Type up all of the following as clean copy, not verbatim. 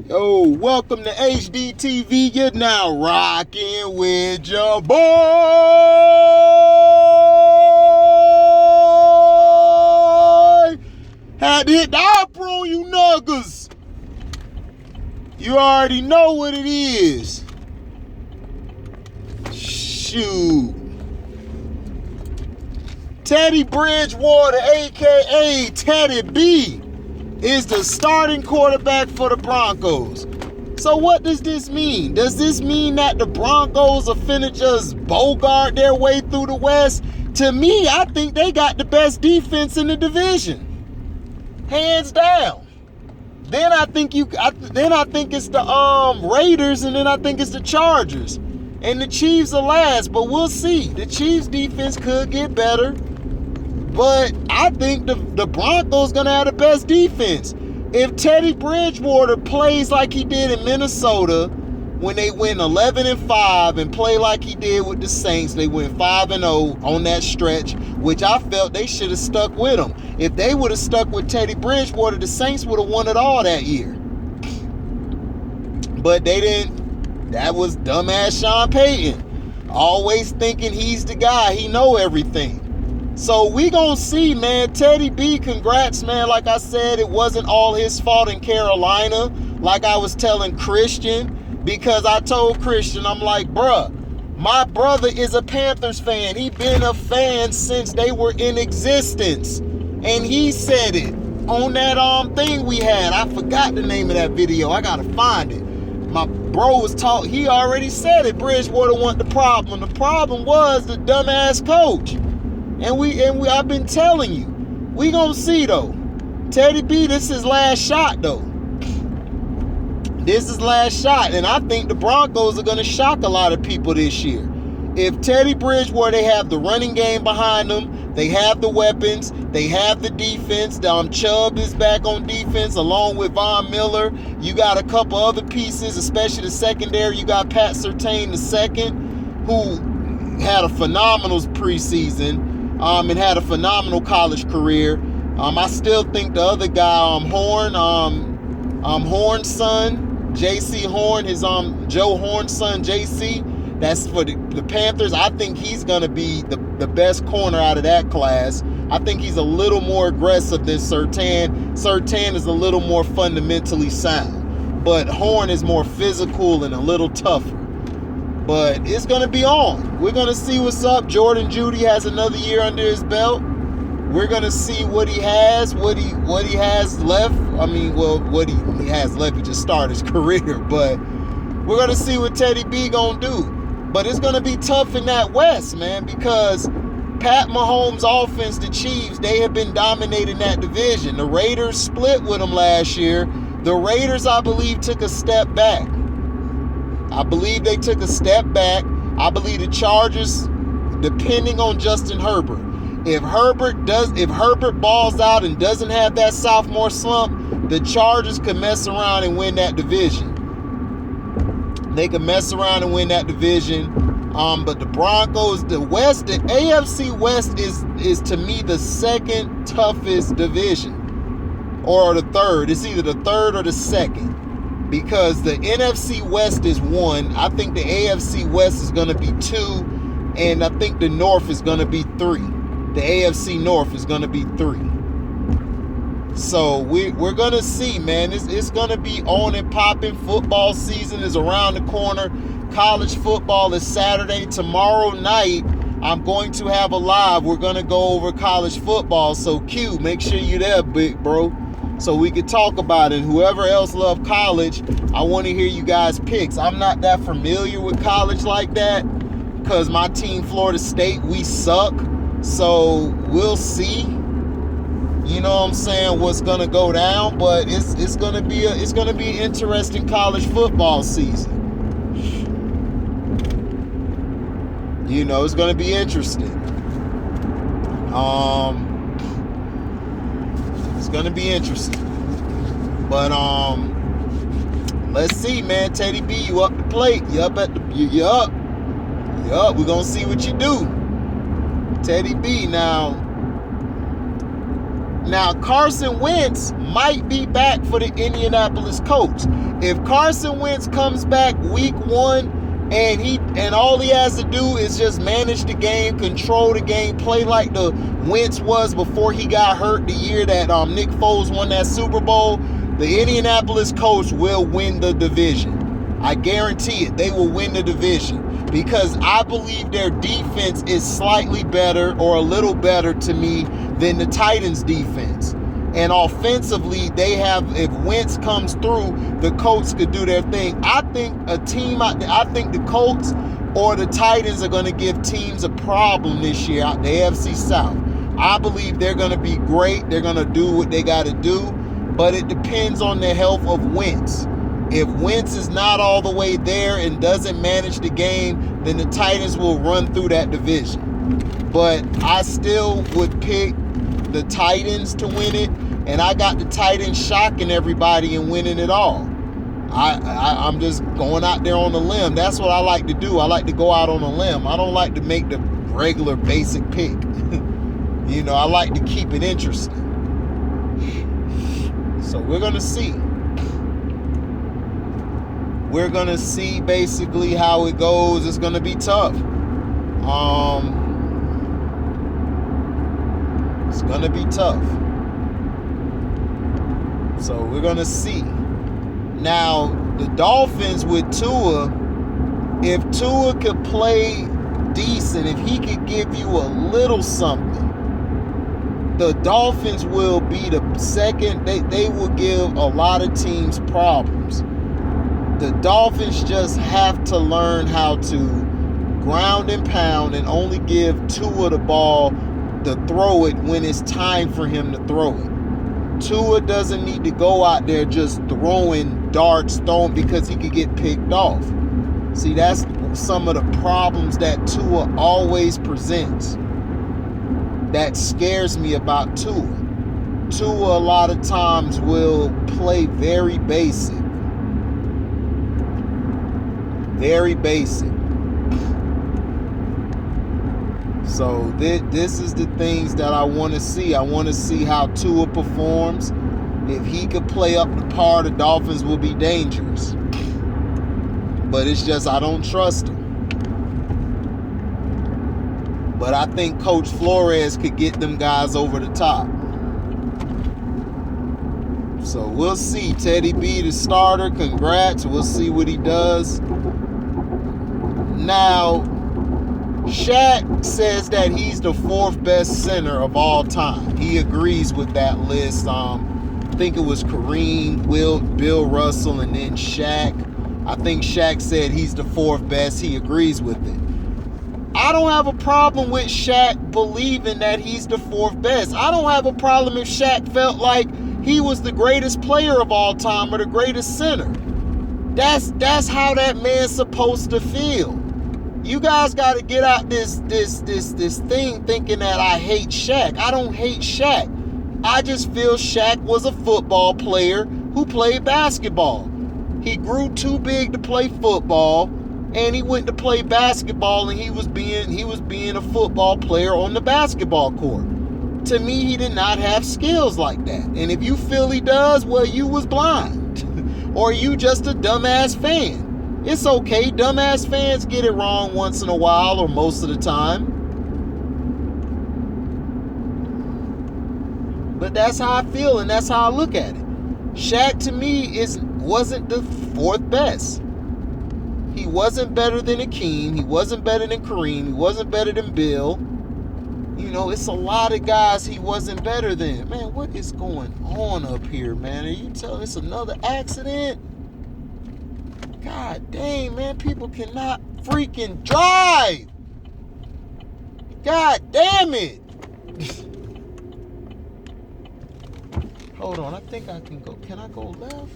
Yo, welcome to HDTV. You're now rocking with your boy. Had to hit the opera on you nuggers. You already know what it is. Shoot. Teddy Bridgewater, a.k.a. Teddy B, is the starting quarterback for the Broncos. So what does this mean? Does this mean that the Broncos are finna just bogart their way through the West? To me, I think they got the best defense in the division. Hands down. Then I think it's the Raiders, and then I think it's the Chargers. And the Chiefs are last, but we'll see. The Chiefs defense could get better. But I think the Broncos gonna have the best defense. If Teddy Bridgewater plays like he did in Minnesota when they went 11-5 and play like he did with the Saints, they went 5-0 on that stretch, which I felt they should have stuck with him. If they would have stuck with Teddy Bridgewater, the Saints would have won it all that year. But they didn't. That was dumbass Sean Payton, always thinking he's the guy, he know everything. So we gonna see, man. Teddy B, congrats, man. Like I said, it wasn't all his fault in Carolina, like I was telling Christian, because I told Christian, I'm like, bruh, my brother is a Panthers fan. He been a fan since they were in existence. And he said it on that thing we had. I forgot the name of that video. I gotta find it. My bro was taught, he already said it. Bridgewater wasn't the problem. The problem was the dumbass coach. And I've been telling you, we gonna see though. Teddy B, this is his last shot though. This is last shot, and I think the Broncos are gonna shock a lot of people this year. If Teddy Bridgewater, they have the running game behind them, they have the weapons, they have the defense. Chubb is back on defense along with Von Miller. You got a couple other pieces, especially the secondary. You got Pat Surtain II, who had a phenomenal preseason. And had a phenomenal college career. I still think the other guy, Horn's son, J.C. Horn, his Joe Horn's son, J.C., that's for the Panthers. I think he's gonna be the best corner out of that class. I think he's a little more aggressive than Surtain. Surtain is a little more fundamentally sound, but Horn is more physical and a little tougher. But it's going to be on. We're going to see what's up. Jordan Judy has another year under his belt. We're going to see what he has, what he has left. I mean, well, what he has left, he just started his career. But we're going to see what Teddy B going to do. But it's going to be tough in that West, man, because Pat Mahomes' offense, the Chiefs, they have been dominating that division. The Raiders split with them last year. The Raiders, I believe, took a step back. I believe they took a step back. I believe the Chargers, depending on Justin Herbert. If Herbert balls out and doesn't have that sophomore slump, the Chargers could mess around and win that division. They can mess around and win that division. But the Broncos, the West, the AFC West is to me the second toughest division. Or the third. It's either the third or the second. Because the NFC West is 1. I think the AFC West is going to be 2. And I think the North is going to be 3. The AFC North is going to be 3. So we're going to see, man. It's going to be on and popping. Football season is around the corner. College football is Saturday. Tomorrow night, I'm going to have a live. We're going to go over college football. So Q, make sure you're there, big bro, so we could talk about it. And whoever else love college, I want to hear you guys' picks. I'm not that familiar with college like that because my team, Florida State, we suck. So we'll see. You know what I'm saying? What's gonna go down? But it's gonna be an interesting college football season. You know, it's gonna be interesting. It's gonna be interesting. But let's see, man. Teddy B, you up the plate. You up. We're gonna see what you do. Teddy B now. Now, Carson Wentz might be back for the Indianapolis Colts. If Carson Wentz comes back week 1 and all he has to do is just manage the game, control the game, play like the Wentz was before he got hurt the year that Nick Foles won that Super Bowl, the Indianapolis Colts will win the division. I guarantee it. They will win the division because I believe their defense is slightly better or a little better to me than the Titans' defense. And offensively, they have, if Wentz comes through, the Colts could do their thing. I think the Colts or the Titans are going to give teams a problem this year out the AFC South. I believe they're going to be great. They're going to do what they got to do, but it depends on the health of Wentz. If Wentz is not all the way there and doesn't manage the game, then the Titans will run through that division. But I still would pick the Titans to win it, and I got the Titans shocking everybody and winning it all. I'm just going out there on a limb. That's what I like to do. I like to go out on a limb. I don't like to make the regular basic pick. I like to keep it interesting. So we're going to see. We're going to see basically how it goes. It's going to be tough. It's going to be tough. So we're going to see. Now, the Dolphins with Tua, if Tua could play decent, if he could give you a little something, the Dolphins will be the second. They will give a lot of teams problems. The Dolphins just have to learn how to ground and pound and only give Tua the ball to throw it when it's time for him to throw it. Tua doesn't need to go out there just throwing darts, because he could get picked off. See, that's some of the problems that Tua always presents. That scares me about Tua. Tua a lot of times will play very basic. Very basic. So this is the things that I want to see. I want to see how Tua performs. If he could play up to par, the Dolphins will be dangerous. But it's just I don't trust him. But I think Coach Flores could get them guys over the top. So we'll see. Teddy B, the starter. Congrats. We'll see what he does. Now, Shaq says that he's the 4th best center of all time. He agrees with that list. I think it was Kareem, Bill Russell, and then Shaq. I think Shaq said he's the 4th best. He agrees with it. I don't have a problem with Shaq believing that he's the 4th best. I don't have a problem if Shaq felt like he was the greatest player of all time or the greatest center. That's how that man's supposed to feel. You guys got to get out this thing thinking that I hate Shaq. I don't hate Shaq. I just feel Shaq was a football player who played basketball. He grew too big to play football, and he went to play basketball, and he was being a football player on the basketball court. To me, he did not have skills like that. And if you feel he does, well, you was blind. Or you just a dumbass fan. It's okay. Dumbass fans get it wrong once in a while or most of the time. But that's how I feel and that's how I look at it. Shaq to me wasn't the 4th best. He wasn't better than Akeem. He wasn't better than Kareem. He wasn't better than Bill. It's a lot of guys he wasn't better than. Man, what is going on up here, man? Are you telling it's another accident? God dang, man, people cannot freaking drive. God damn it. Hold on, I think I can go. Can I go left?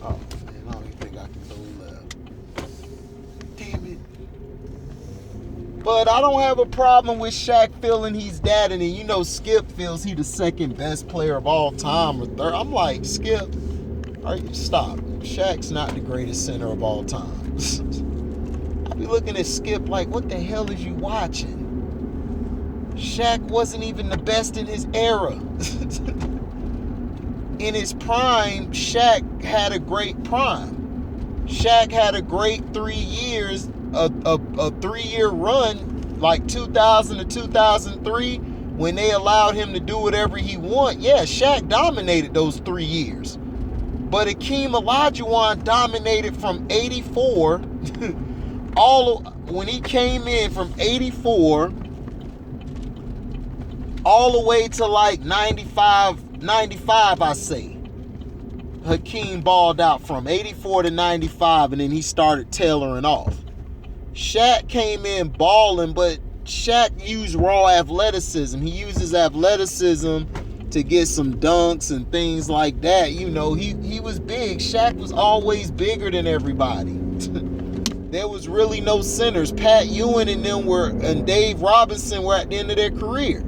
Oh, man, I don't even think I can go left. Damn it. But I don't have a problem with Shaq feeling he's that. And Skip feels he's the 2nd best player of all time or 3rd. I'm like, Skip, stop. Shaq's not the greatest center of all time. We looking at Skip like, what the hell is you watching? Shaq wasn't even the best in his era. In his prime, Shaq had a great prime. Shaq had a great 3 years, a 3-year run, like 2000 to 2003, when they allowed him to do whatever he want. Yeah, Shaq dominated those 3 years. But Akeem Olajuwon dominated from 84, when he came in from 84, all the way to like 95, I say. Hakeem balled out from 84 to 95, and then he started tailoring off. Shaq came in balling, but Shaq used raw athleticism. He uses athleticism to get some dunks and things like that. You know, he was big. Shaq was always bigger than everybody. There was really no centers. Pat Ewing and Dave Robinson were at the end of their career.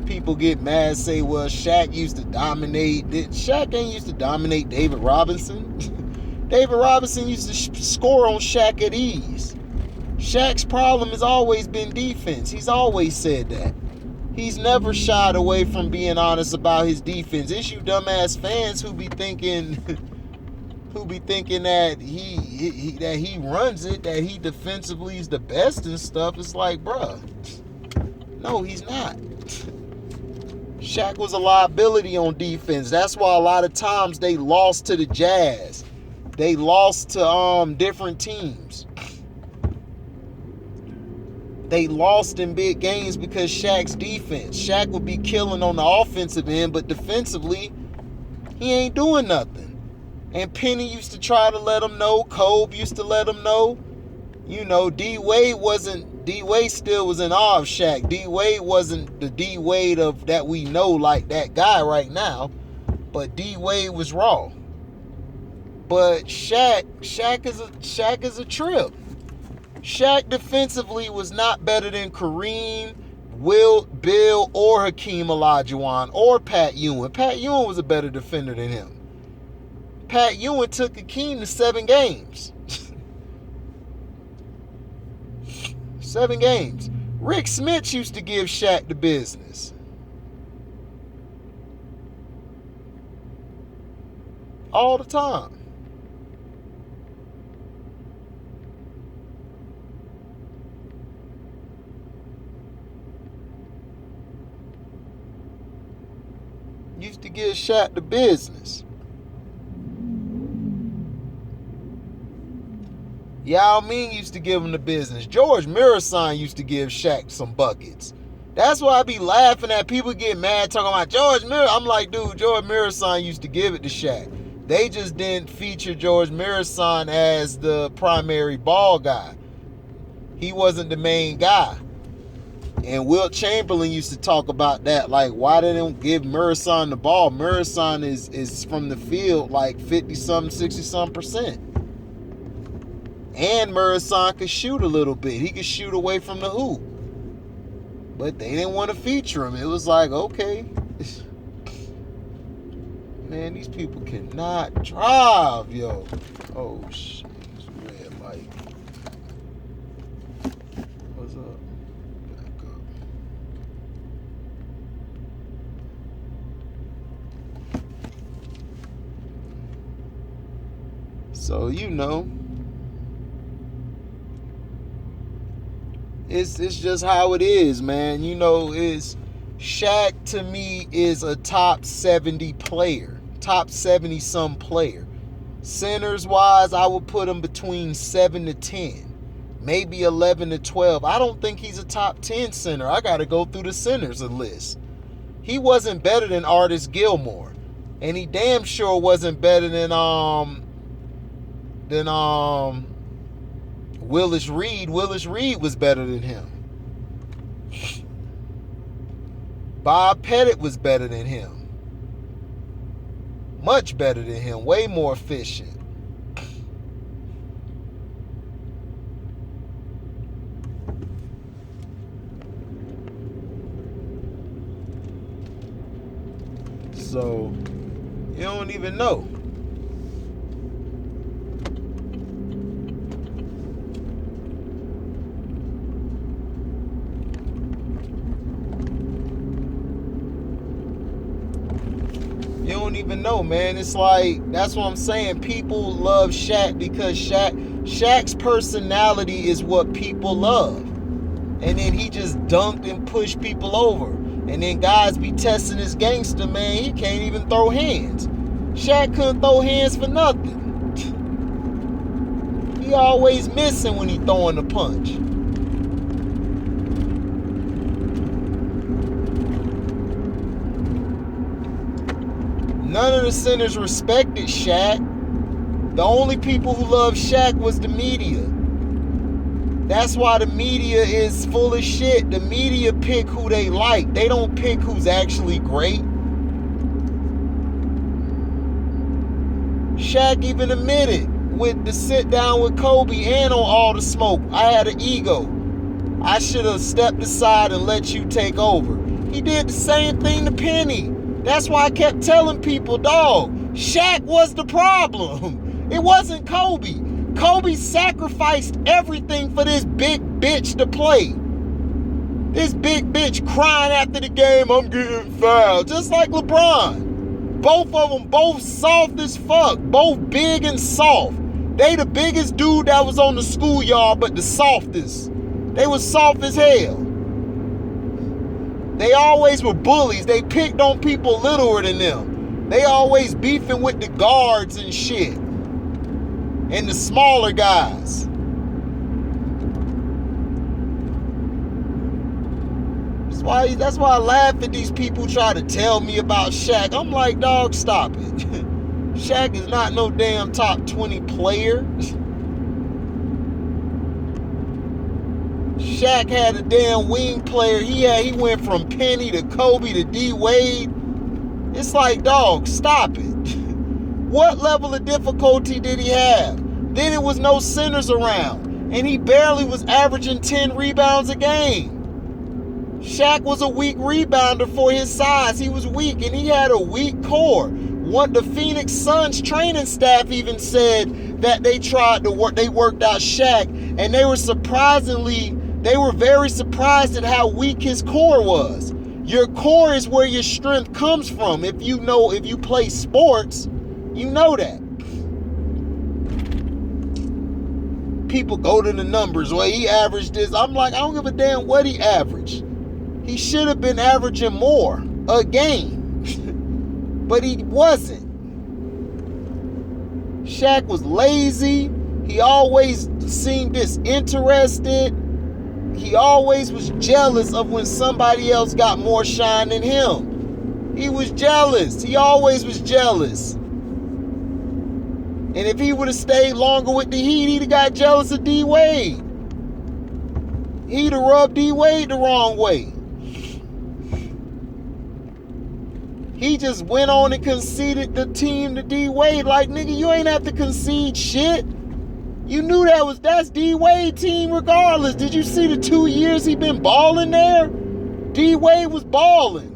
People get mad, say, well, Shaq used to dominate. Shaq ain't used to dominate David Robinson. David Robinson used to score on Shaq at ease. Shaq's problem has always been defense. He's always said that. He's never shied away from being honest about his defense. It's you dumbass fans who be thinking that he runs it, that he defensively is the best and stuff. It's like, bruh, no, he's not. Shaq was a liability on defense. That's why a lot of times they lost to the Jazz. They lost to different teams. They lost in big games because Shaq's defense. Shaq would be killing on the offensive end, but defensively, he ain't doing nothing. And Penny used to try to let him know. Kobe used to let him know. You know, D-Wade still was in awe of Shaq. D-Wade wasn't the D-Wade of that we know, like that guy right now. But D-Wade was raw. But Shaq is a trip. Shaq defensively was not better than Kareem, Bill, or Hakeem Olajuwon, or Pat Ewing. Pat Ewing was a better defender than him. Pat Ewing took Hakeem to 7 games. 7 games. Rick Smith used to give Shaq the business. All the time. Used to give Shaq the business. Yao Ming used to give him the business. George Mirasan used to give Shaq some buckets. That's why I be laughing at people get mad talking about George Mirasan. I'm like, dude, George Mirasan used to give it to Shaq. They just didn't feature George Mirasan as the primary ball guy. He wasn't the main guy. And Wilt Chamberlain used to talk about that. Like, why they don't give Murasan the ball? Murasan is from the field like 50-something, 60-something%. And Murasan could shoot a little bit. He could shoot away from the hoop. But they didn't want to feature him. It was like, okay. Man, these people cannot drive, yo. Oh, shit. It's red light. What's up? So, you know, it's just how it is, man. You know, Shaq to me is a top 70 player, top 70-some player. Centers wise, I would put him between 7 to 10, maybe 11 to 12. I don't think he's a top 10 center. I got to go through the centers list. He wasn't better than Artis Gilmore, and he damn sure wasn't better than Willis Reed. Willis Reed was better than him. Bob Pettit was better than him. Much better than him. Way more efficient. So, You don't even know. You don't even know, man. It's like, that's what I'm saying. People love Shaq because Shaq's personality is what people love. And then he just dunked and pushed people over. And then guys be testing his gangster, man. He can't even throw hands. Shaq couldn't throw hands for nothing. He always missing when he throwing the punch. None of the centers respected Shaq. The only people who loved Shaq was the media. That's why the media is full of shit. The media pick who they like. They don't pick who's actually great. Shaq even admitted with the sit down with Kobe and on All the Smoke, I had an ego. I should have stepped aside and let you take over. He did the same thing to Penny. That's why I kept telling people, dog, Shaq was the problem. It wasn't Kobe. Kobe sacrificed everything for this big bitch to play. This big bitch crying after the game, I'm getting fouled. Just like LeBron. Both of them, both soft as fuck. Both big and soft. They the biggest dude that was on the schoolyard, but the softest. They was soft as hell. They always were bullies. They picked on people littler than them. They always beefing with the guards and shit. And the smaller guys. That's why I laugh at these people who try to tell me about Shaq. I'm like, dog, stop it. Shaq is not no damn top 20 player. Shaq had a damn wing player. He went from Penny to Kobe to D Wade. It's like, dog, stop it. What level of difficulty did he have? Then it was no centers around. And he barely was averaging 10 rebounds a game. Shaq was a weak rebounder for his size. He was weak, and he had a weak core. The Phoenix Suns training staff even said that they worked out Shaq, and they were very surprised at how weak his core was. Your core is where your strength comes from. If you play sports, you know that. People go to the numbers. Well, he averaged this. I'm like, I don't give a damn what he averaged. He should have been averaging more a game. But he wasn't. Shaq was lazy. He always seemed disinterested. He always was jealous of when somebody else got more shine than him. He was jealous. He always was jealous. And if he would have stayed longer with the Heat, he'd have got jealous of D Wade. He'd have rubbed D Wade the wrong way. He just went on and conceded the team to D Wade. Like, nigga, you ain't have to concede shit. You knew that's D Wade team regardless. Did you see the 2 years he been balling there? D Wade was balling.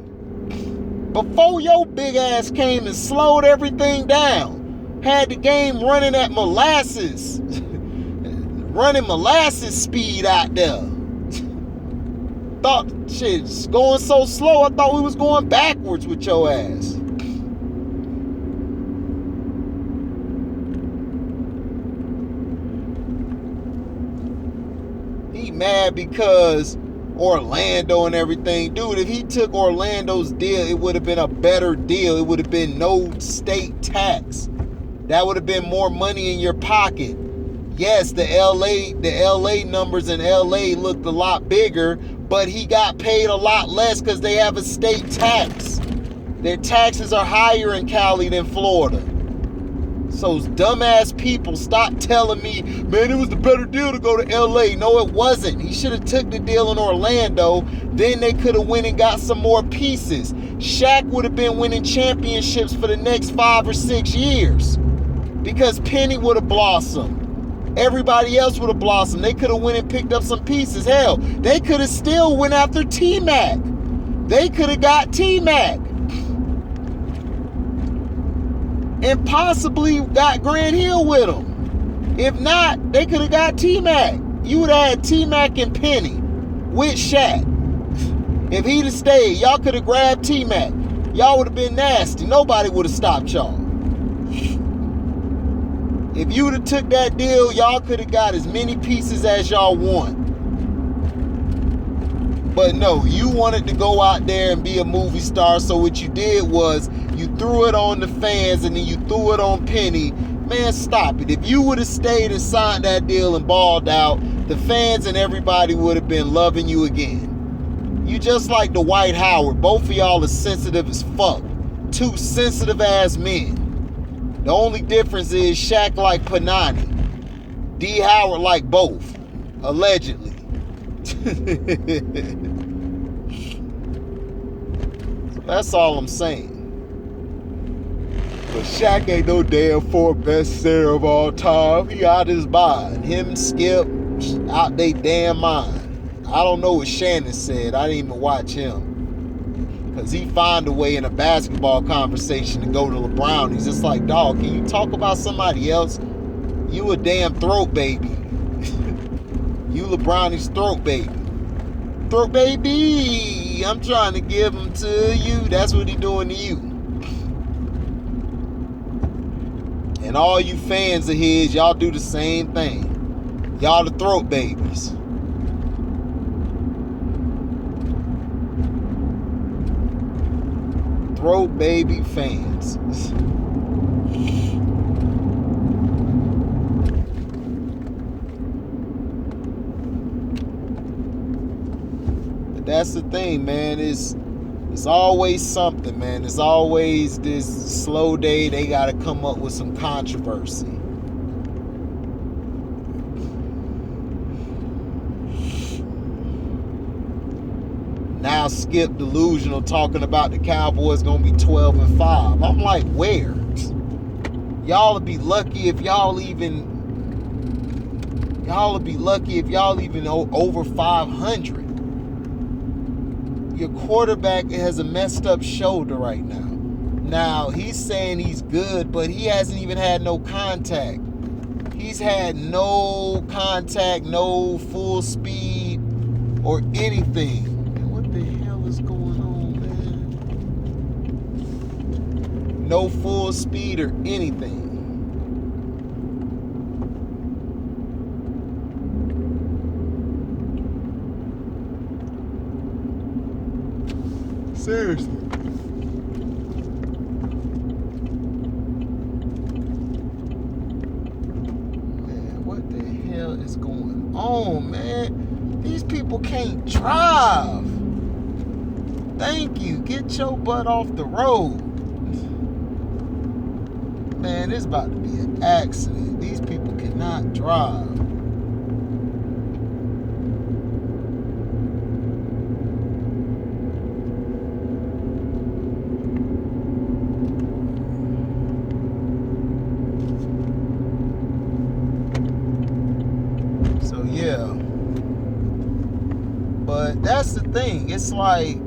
Before your big ass came and slowed everything down. Had the game running at molasses. Running molasses speed out there. Thought shit's going so slow, I thought we was going backwards with your ass. He mad because Orlando and everything. Dude, if he took Orlando's deal, it would have been a better deal. It would have been no state tax. That would have been more money in your pocket. Yes, the LA numbers in LA looked a lot bigger, but he got paid a lot less because they have a state tax. Their taxes are higher in Cali than Florida. So dumbass people, stop telling me, man, it was the better deal to go to LA. No, it wasn't. He should have took the deal in Orlando. Then they could have went and got some more pieces. Shaq would have been winning championships for the next 5 or 6 years because Penny would have blossomed. Everybody else would have blossomed. They could have went and picked up some pieces. Hell, they could have still went after T-Mac. They could have got T-Mac. and possibly got Grant Hill with him. If not, they could have got T-Mac. You would have had T-Mac and Penny with Shaq. If he'd have stayed, y'all could have grabbed T-Mac. Y'all would have been nasty. Nobody would have stopped y'all. If you would have took that deal, y'all could have got as many pieces as y'all want. But no, you wanted to go out there and be a movie star, so what you did was you threw it on the fans and then you threw it on Penny. Man, stop it. If you would have stayed and signed that deal and balled out, the fans and everybody would have been loving you again. You just like Dwight Howard. Both of y'all are sensitive as fuck. Two sensitive ass men. The only difference is Shaq like Panani. D. Howard like both. Allegedly. So that's all I'm saying. But Shaq ain't no damn fourth best center of all time. He out his mind. Him and Skip out they damn mind. I don't know what Shannon said. I didn't even watch him. Because he find a way in a basketball conversation to go to LeBron. He's just like, dog, can you talk about somebody else? You a damn throat baby. You LeBron's throat baby. Throat baby. I'm trying to give him to you. That's what he doing to you. And all you fans of his, y'all do the same thing. Y'all the throat babies. Throat baby fans. But that's the thing, man. It's always something, man. It's always this slow day. They got to come up with some controversy. Now Skip delusional talking about the Cowboys gonna be 12-5. I'm like, where? Y'all will be lucky if y'all even over 500. Your quarterback has a messed up shoulder right now. Now he's saying he's good, but he hasn't even had no contact. He's had no contact, no full speed or anything. No full speed or anything. Seriously. Man, what the hell is going on, man? These people can't drive. Thank you. Get your butt off the road. Man, it's about to be an accident. These people cannot drive. So, yeah. But that's the thing. It's like,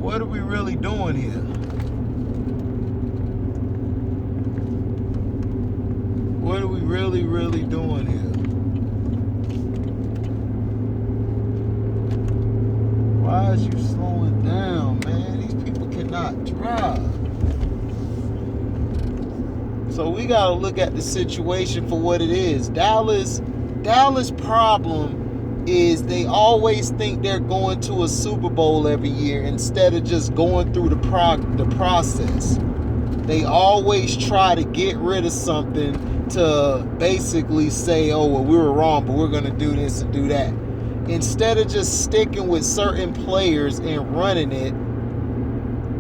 what are we really doing here? What are we really doing here? Why is you slowing down, man? These people cannot drive. So we got to look at the situation for what it is. Dallas problem is they always think they're going to a Super Bowl every year instead of just going through the process. They always try to get rid of something to basically say, oh, well, we were wrong, but we're going to do this and do that. Instead of just sticking with certain players and running it,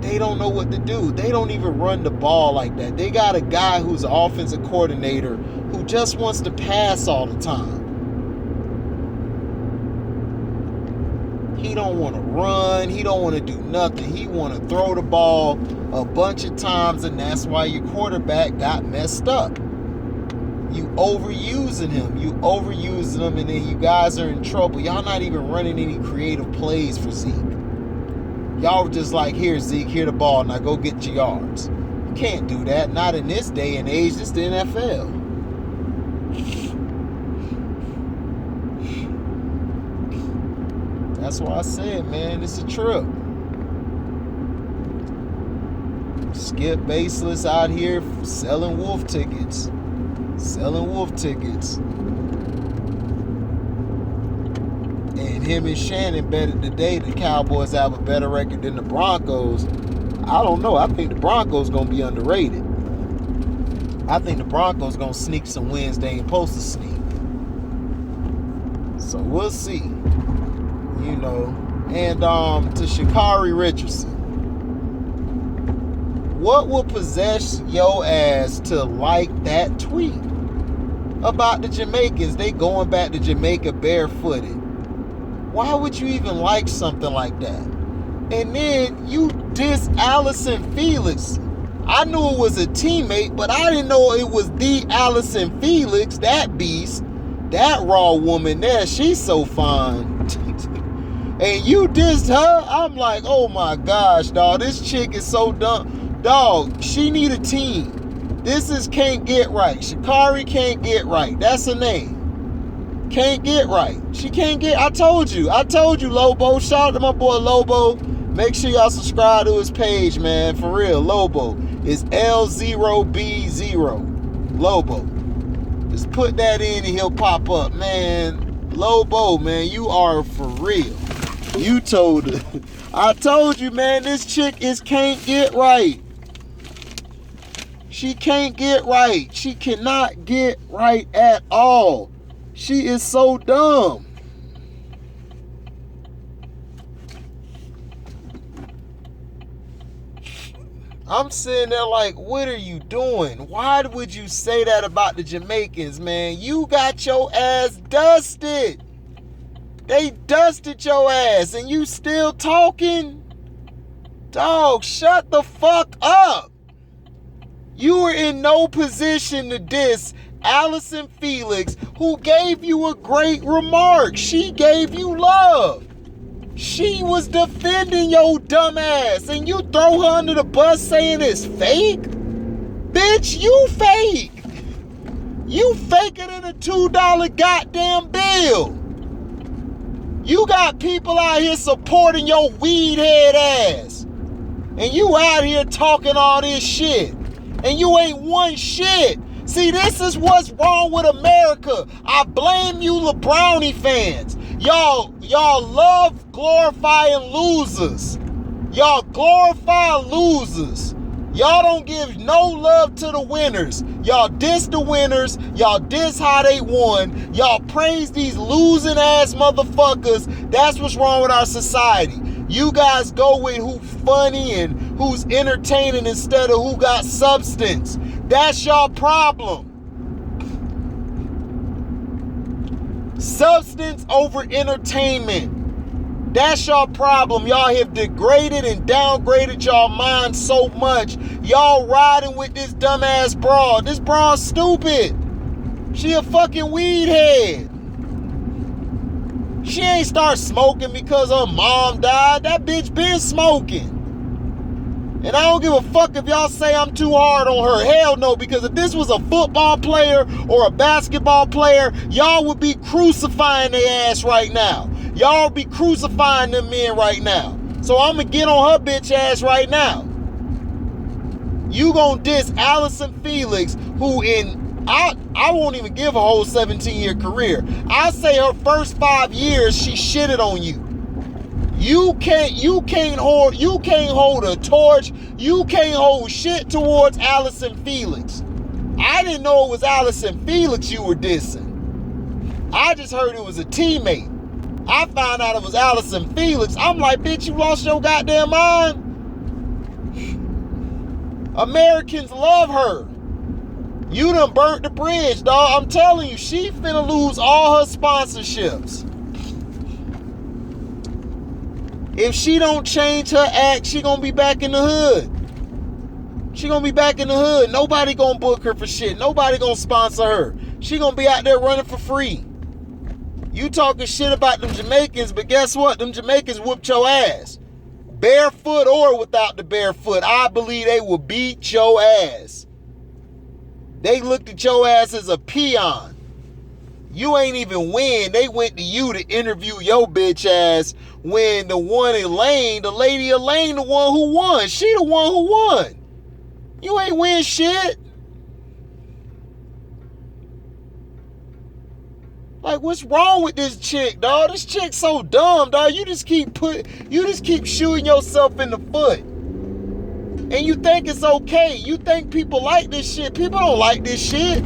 they don't know what to do. They don't even run the ball like that. They got a guy who's an offensive coordinator who just wants to pass all the time. He don't want to run. He don't want to do nothing. He want to throw the ball a bunch of times, and that's why your quarterback got messed up. You overusing him. And then you guys are in trouble. Y'all not even running any creative plays for Zeke. Y'all were just like, here, Zeke, here the ball. Now go get your yards. You can't do that. Not in this day and age. This is the NFL. That's why I said, man, it's a trip. Skip Baseless out here selling wolf tickets. And him and Shannon betted today the Cowboys have a better record than the Broncos. I don't know. I think the Broncos going to be underrated. I think the Broncos going to sneak some wins they ain't supposed to sneak. So we'll see. You know. And to Sha'Carri Richardson. What will possess your ass to like that tweet about the Jamaicans? They going back to Jamaica barefooted. Why would you even like something like that? And then you diss Allison Felix. I knew it was a teammate, but I didn't know it was the Allison Felix, that beast, that raw woman there. She's so fine. And you dissed her? I'm like, oh my gosh, dog. This chick is so dumb. Dog, she need a team. This is can't get right. Sha'Carri can't get right. That's her name. Can't get right. She can't get. I told you, Lobo. Shout out to my boy Lobo. Make sure y'all subscribe to his page, man. For real, Lobo. It's L0B0. Lobo. Just put that in and he'll pop up, man. Lobo, man, you are for real. You told her. I told you, man, this chick can't get right. She can't get right. She cannot get right at all. She is so dumb. I'm sitting there like, what are you doing? Why would you say that about the Jamaicans, man? You got your ass dusted. They dusted your ass and you still talking? Dog, shut the fuck up. You were in no position to diss Allison Felix, who gave you a great remark. She gave you love. She was defending your dumb ass, and you throw her under the bus saying it's fake? Bitch, you fake. You faker than a $2 goddamn bill. You got people out here supporting your weed head ass. And you out here talking all this shit. And you ain't one shit. See, this is what's wrong with America. I blame you LeBrownie fans. Y'all love glorifying losers. Y'all glorify losers. Y'all don't give no love to the winners. Y'all diss the winners. Y'all diss how they won. Y'all praise these losing ass motherfuckers. That's what's wrong with our society. You guys go with who funny and who's entertaining instead of who got substance. That's y'all problem. Substance over entertainment. That's y'all problem. Y'all have degraded and downgraded y'all mind so much. Y'all riding with this dumbass broad. This broad's stupid. She a fucking weed head. She ain't start smoking because her mom died. That bitch been smoking. And I don't give a fuck if y'all say I'm too hard on her. Hell no, because if this was a football player or a basketball player, y'all would be crucifying their ass right now. Y'all would be crucifying them men right now. So I'm going to get on her bitch ass right now. You going to diss Allison Felix, who I won't even give a whole 17-year career. I say her first 5 years, she shitted on you. You can't hold a torch. You can't hold shit towards Allison Felix. I didn't know it was Allison Felix you were dissing. I just heard it was a teammate. I found out it was Allison Felix. I'm like, bitch, you lost your goddamn mind? Americans love her. You done burnt the bridge, dog. I'm telling you, she finna lose all her sponsorships. If she don't change her act, she gonna be back in the hood. She gonna be back in the hood. Nobody gonna book her for shit. Nobody gonna sponsor her. She gonna be out there running for free. You talking shit about them Jamaicans, but guess what? Them Jamaicans whooped your ass. barefoot or without the barefoot, I believe they will beat your ass. They looked at your ass as a peon. You ain't even win. They went to you to interview your bitch ass when the one Elaine, the lady Elaine, the one who won. She the one who won. You ain't win shit. Like, what's wrong with this chick, dog? This chick's so dumb, dog. You just keep shooting yourself in the foot. And you think it's okay. You think people like this shit. People don't like this shit.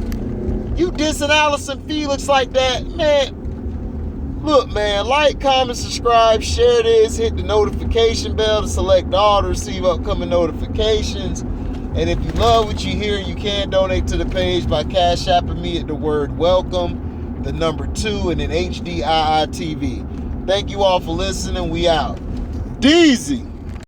You dissing Allison Felix like that, man. Look, man, like, comment, subscribe, share this, hit the notification bell to select all to receive upcoming notifications. And if you love what you hear, you can donate to the page by Cash Apping me at the word welcome, the number 2, and then HDIITV. Thank you all for listening. We out. Deezy.